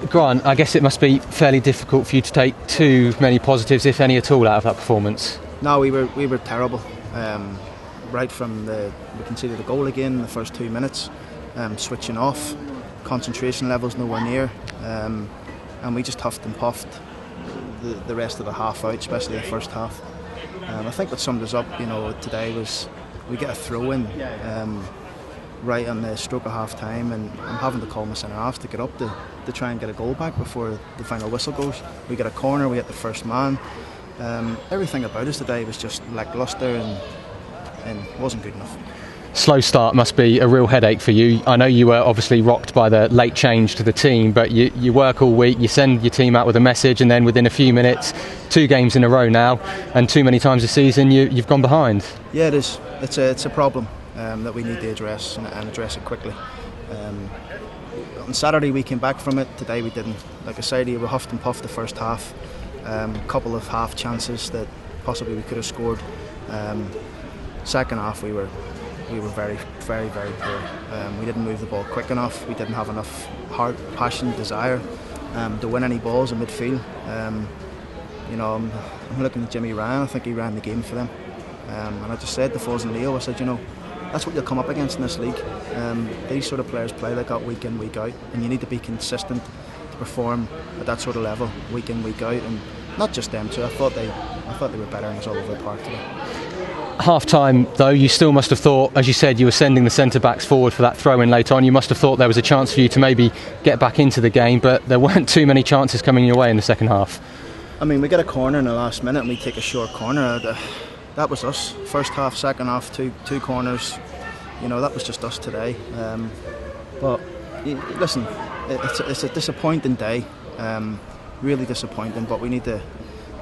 Grant, I guess it must be fairly difficult for you to take too many positives, if any at all, out of that performance. No, we were terrible. Right from we conceded a goal again in the first 2 minutes, switching off, concentration levels nowhere near, and we just huffed and puffed the rest of the half out, especially the first half. I think what summed us up, today was we get a throw in right on the stroke of half time, and I'm having to call my centre half to get up to try and get a goal back before the final whistle goes. We get a corner, we get the first man. Everything about us today was just lacklustre and wasn't good enough. Slow start must be a real headache for you. I know you were obviously rocked by the late change to the team, but you work all week, you send your team out with a message, and then within a few minutes, 2 games in a row now, and too many times this season you've gone behind. Yeah, it is. It's a problem that we need to address and address it quickly. On Saturday we came back from it, today we didn't. Like I said, we huffed and puffed the first half, a couple of half chances that possibly we could have scored. Second half we were very, very, very poor. We didn't move the ball quick enough. We didn't have enough heart, passion, desire to win any balls in midfield. I'm looking at Jimmy Ryan. I think he ran the game for them. And I just said to Foles and Leo, I said, that's what you'll come up against in this league. These sort of players play like that week in, week out, and you need to be consistent to perform at that sort of level week in, week out. And not just them too. I thought they were better and it's all over the park today. Half-time, though, you still must have thought, as you said, you were sending the centre-backs forward for that throw-in late on, you must have thought there was a chance for you to maybe get back into the game, but there weren't too many chances coming your way in the second half. I mean, we get a corner in the last minute and we take a short corner. That was us. First half, second half, two corners. That was just us today. But listen, it's a disappointing day, really disappointing, but we need to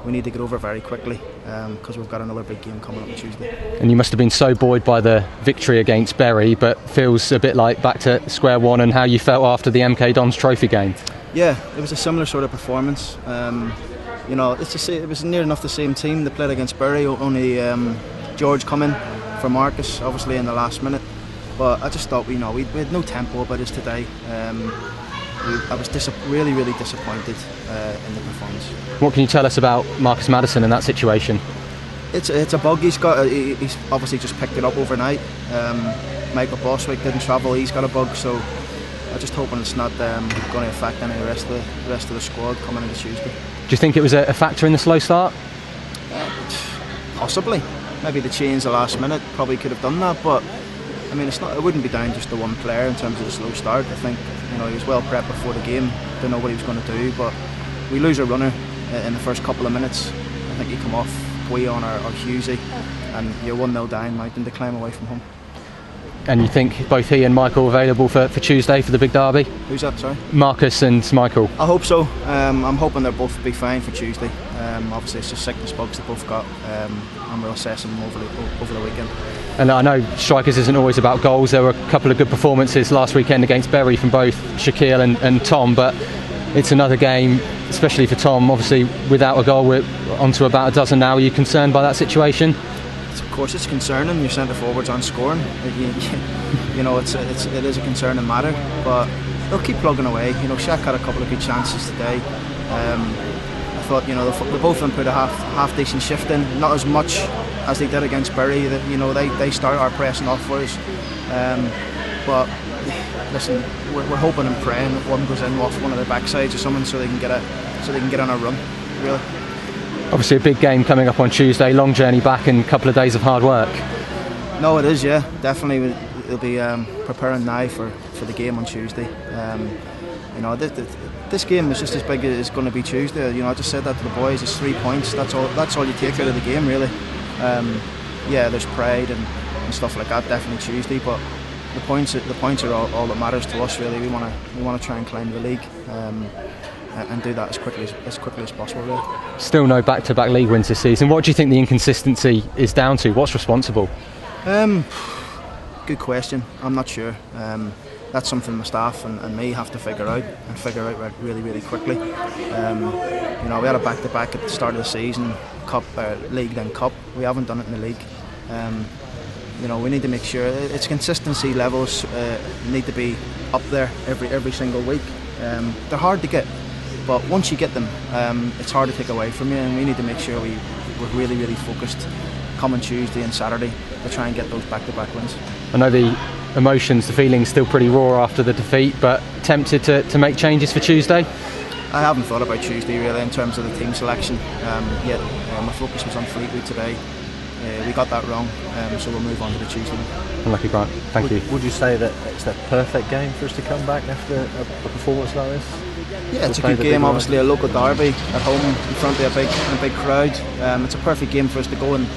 get over it very quickly because we've got another big game coming up on Tuesday. And you must have been so buoyed by the victory against Bury, but feels a bit like back to square one and how you felt after the MK Dons Trophy game. Yeah, it was a similar sort of performance. It was near enough the same team that played against Bury, only George coming for Marcus, obviously in the last minute. But I just thought we had no tempo about us today. I was really, really disappointed in the performance. What can you tell us about Marcus Maddison in that situation? It's a bug he's got. He's obviously just picked it up overnight. Michael Boswick didn't travel. He's got a bug, so I'm just hoping it's not going to affect any of the rest of the squad coming into Tuesday. Do you think it was a factor in the slow start? Possibly. Maybe the change the last minute probably could have done that, but I mean, it wouldn't be down just to one player in terms of the slow start. I think he was well prepped before the game, didn't know what he was going to do, but we lose a runner in the first couple of minutes. I think he come off Guion or Hughesy, and you're 1-0 down, mountain to climb away from home. And you think both he and Michael available for Tuesday for the big derby? Who's that, sorry? Marcus and Michael. I hope so. I'm hoping they'll both be fine for Tuesday. Obviously it's just sickness bugs they both got, and we'll assess them over the weekend. And I know strikers isn't always about goals. There were a couple of good performances last weekend against Bury from both Shaquille and Tom, but it's another game, especially for Tom, obviously without a goal. We're on to about a dozen now. Are you concerned by that situation? Of course it's concerning. Your centre forwards aren't scoring. It is a concerning matter, but they'll keep plugging away. Shaq had a couple of good chances today. I thought they both of them put a half decent shift in, not as much as they did against Bury. They start our pressing off for us. But listen, we're hoping and praying that one goes in off one of their backsides or something, so they can get on a run. Really. Obviously a big game coming up on Tuesday, long journey back and a couple of days of hard work. No, it is, yeah, definitely. We'll be preparing now for the game on Tuesday. This game is just as big as it's going to be Tuesday. I just said that to the boys. It's 3 points. That's all you take out of the game, really. There's pride and stuff like that. Definitely Tuesday, but the points are all that matters to us. Really, we want to try and climb the league. And do that as quickly as possible. Really. Still no back-to-back league wins this season. What do you think the inconsistency is down to? What's responsible? Good question. I'm not sure. That's something my staff and me have to figure out really, really quickly. We had a back-to-back at the start of the season, cup, league, then cup. We haven't done it in the league. We need to make sure its consistency levels need to be up there every single week. They're hard to get, but once you get them, it's hard to take away from you, and we need to make sure we're really, really focused coming Tuesday and Saturday to try and get those back-to-back wins. I know the emotions, the feeling's still pretty raw after the defeat, but tempted to make changes for Tuesday? I haven't thought about Tuesday really in terms of the team selection yet. My focus was on Fleetwood today. We got that wrong, so we'll move on to the Tuesday. Unlucky, Grant. Thank you. Would you say that it's the perfect game for us to come back after a performance like this? Yeah, it's a good game. Obviously, a local derby at home in front of a big crowd. It's a perfect game for us to go and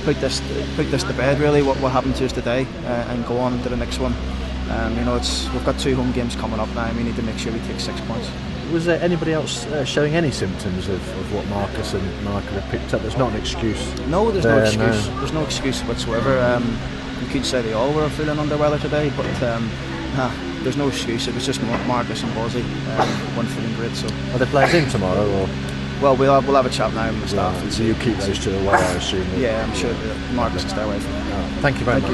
put this to bed. Really, what happened to us today, and go on into the next one. We've got 2 home games coming up now, and we need to make sure we take 6 points. Was there anybody else showing any symptoms of what Marcus and Michael have picked up? There's not an excuse. No, there's no excuse. There's no excuse whatsoever. You could say they all were feeling under weather today, but there's no excuse. It was just Marcus and Bozzy weren't feeling great. So are the players in tomorrow? Or? Well, we'll have a chat now with the staff. So you keep those 2 away, I assume. Yeah, I'm sure that Marcus will stay away from them. Thank you very much.